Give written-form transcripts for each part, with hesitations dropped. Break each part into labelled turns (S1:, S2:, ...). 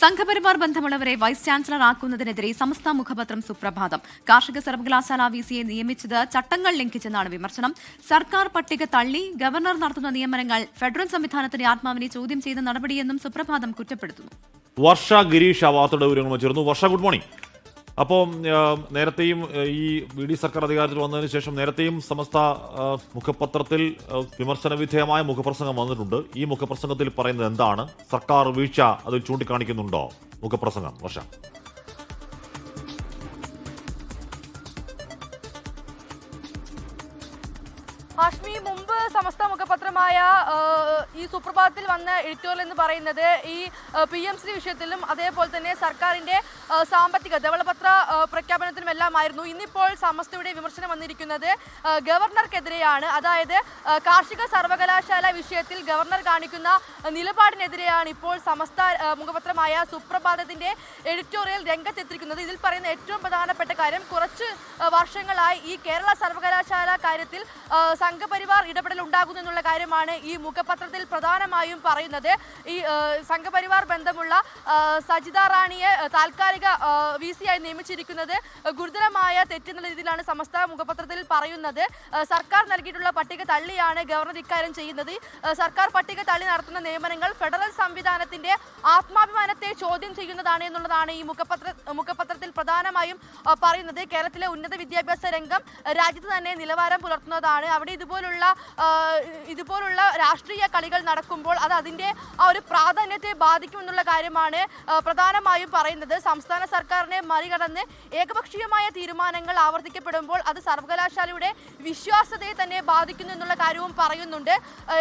S1: Sangh Parivar ബന്ധമുള്ളവരെ vice chancellor ആക്കുന്നതിനെതിരെ സമസ്ത മുഖപത്രം സുപ്രഭാതം. കാർഷിക സർവകലാശാല വിസിയെ നിയമിച്ചത് ചട്ടങ്ങൾ ലംഘിച്ചെന്നാണ് വിമർശനം. സർക്കാർ പട്ടിക തള്ളി, ഗവർണർ നടത്തുന്ന നിയമനങ്ങൾ ഫെഡറൽ സംവിധാനത്തിന്റെ ആത്മാവിനെ ചോദ്യം ചെയ്ത നടപടിയെന്നും സുപ്രഭാതം കുറ്റപ്പെടുത്തുന്നു.
S2: വർഷ ഗിരീഷ് വാർത്തയുടെ വിവരങ്ങൾ ചേർന്നു. വർഷ, ഗുഡ് മോർണിംഗ്. അപ്പോൾ നേരത്തെയും ഈ വി.ഡി. സർക്കാർ അധികാരത്തിൽ വന്നതിന് ശേഷം നേരത്തെയും സമസ്ത മുഖപത്രത്തിൽ വിമർശന വിധേയമായ മുഖപ്രസംഗം വന്നിട്ടുണ്ട്. ഈ മുഖപ്രസംഗത്തിൽ പറയുന്നത് എന്താണ്? സർക്കാർ വീഴ്ച അതിൽ ചൂണ്ടിക്കാണിക്കുന്നുണ്ടോ മുഖപ്രസംഗം? വർഷ.
S3: ഹാഷ്മി, മുമ്പ് സമസ്ത മുഖപത്രമായ ഈ സുപ്രഭാതത്തിൽ വന്ന എഡിറ്റോറിയൽ എന്ന് പറയുന്നത് ഈ PMC വിഷയത്തിലും അതേപോലെ തന്നെ സർക്കാരിന്റെ സാമ്പത്തിക ധവളപത്ര പ്രഖ്യാപനത്തിനുമെല്ലാമായിരുന്നു. ഇന്നിപ്പോൾ സമസ്തയുടെ വിമർശനം വന്നിരിക്കുന്നത് ഗവർണർക്കെതിരെയാണ്. അതായത് കാർഷിക സർവകലാശാല വിഷയത്തിൽ ഗവർണർ കാണിക്കുന്ന നിലപാടിനെതിരെയാണ് ഇപ്പോൾ സമസ്ത മുഖപത്രമായ സുപ്രഭാതത്തിന്റെ എഡിറ്റോറിയൽ രംഗത്തെത്തിയിരിക്കുന്നത്. ഇതിൽ പറയുന്ന ഏറ്റവും പ്രധാനപ്പെട്ട കാര്യം, കുറച്ച് വർഷങ്ങളായി ഈ കേരള സർവകലാശാല കാര്യത്തിൽ സംഘപരിവാർ ഇടപെടൽ ഉണ്ടാകുന്നു എന്നുള്ള കാര്യമാണ് ഈ മുഖപത്രത്തിൽ പ്രധാനമായും പറയുന്നത്. ഈ സംഘപരിവാർ ബന്ധമുള്ള സജിത റാണിയെ താൽക്കാലിക VC ആയി നിയമിച്ചിരിക്കുന്നത് ഗുരുതരമായ തെറ്റെന്നുള്ള രീതിയിലാണ് സമസ്ത മുഖപത്രത്തിൽ പറയുന്നത്. സർക്കാർ നൽകിയിട്ടുള്ള പട്ടിക തള്ളിയാണ് ഗവർണർ ഇക്കാര്യം ചെയ്യുന്നത്. സർക്കാർ പട്ടിക തള്ളി നടത്തുന്ന നിയമനങ്ങൾ ഫെഡറൽ സംവിധാനത്തിന്റെ ആത്മാഭിമാനത്തെ ചോദ്യം ചെയ്യുന്നതാണ് എന്നുള്ളതാണ് ഈ മുഖപത്രത്തിൽ പ്രധാനമായും പറയുന്നത്. കേരളത്തിലെ ഉന്നത വിദ്യാഭ്യാസ രംഗം രാജ്യത്ത് തന്നെ നിലവാരം പുലർത്തുന്നതാണ്. അവിടെ ഇതുപോലുള്ള രാഷ്ട്രീയ കളികൾ നടക്കുമ്പോൾ അത് അതിന്റെ ആ ഒരു പ്രാധാന്യത്തെ ബാധിക്കുമെന്നുള്ള കാര്യമാണ് പ്രധാനമായും പറയുന്നത്. സംസ്ഥാന സർക്കാരിനെ മറികടന്ന് ഏകപക്ഷീയമായ തീരുമാനങ്ങൾ ആവർത്തിക്കപ്പെടുമ്പോൾ അത് സർവകലാശാലയുടെ വിശ്വാസ്യതയെ തന്നെ ബാധിക്കുന്നു എന്നുള്ള കാര്യവും പറയുന്നുണ്ട്.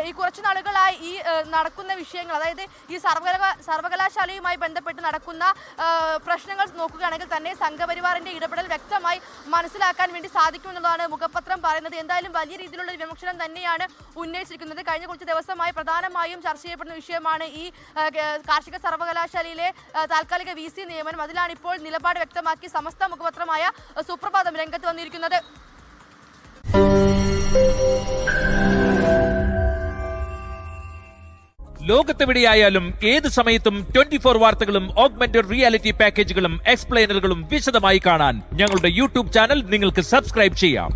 S3: ഈ കുറച്ചു നാളുകളായി ഈ നടക്കുന്ന വിഷയങ്ങൾ, അതായത് ഈ സർവകലാശാലയുമായി ബന്ധപ്പെട്ട് നടക്കുന്ന പ്രശ്നങ്ങൾ നോക്കുകയാണെങ്കിൽ തന്നെ സംഘപരിവാറിന്റെ ഇടപെടൽ വ്യക്തമായി മനസ്സിലാക്കാൻ വേണ്ടി സാധിക്കുമെന്നുള്ളതാണ് മുഖപത്രം പറയുന്നത്. എന്തായാലും വലിയ രീതിയിലുള്ള വിമർശനം തന്നെയാണ് ഉന്നയിച്ചിരിക്കുന്നത്. കഴിഞ്ഞ കുറച്ച് ദിവസമായി പ്രധാനമായും ചർച്ച ചെയ്യപ്പെടുന്ന വിഷയമാണ് ഈ കാർഷിക സർവകലാശാലയിലെ താൽക്കാലിക VC നിയമനം. അതിലാണ് ഇപ്പോൾ നിലപാട് വ്യക്തമാക്കി സമസ്ത മുഖപത്രമായ സുപ്രഭാതം രംഗത്ത് വന്നിരിക്കുന്നത്.
S4: ലോകത്തെവിടെയായാലും ഏത് സമയത്തും 24 വാർത്തകളും ഓഗ്മെന്റഡ് റിയാലിറ്റി പാക്കേജുകളും എക്സ്പ്ലെയിനറുകളും വിശദമായി കാണാൻ ഞങ്ങളുടെ YouTube ചാനൽ നിങ്ങൾക്ക് സബ്സ്ക്രൈബ് ചെയ്യാം.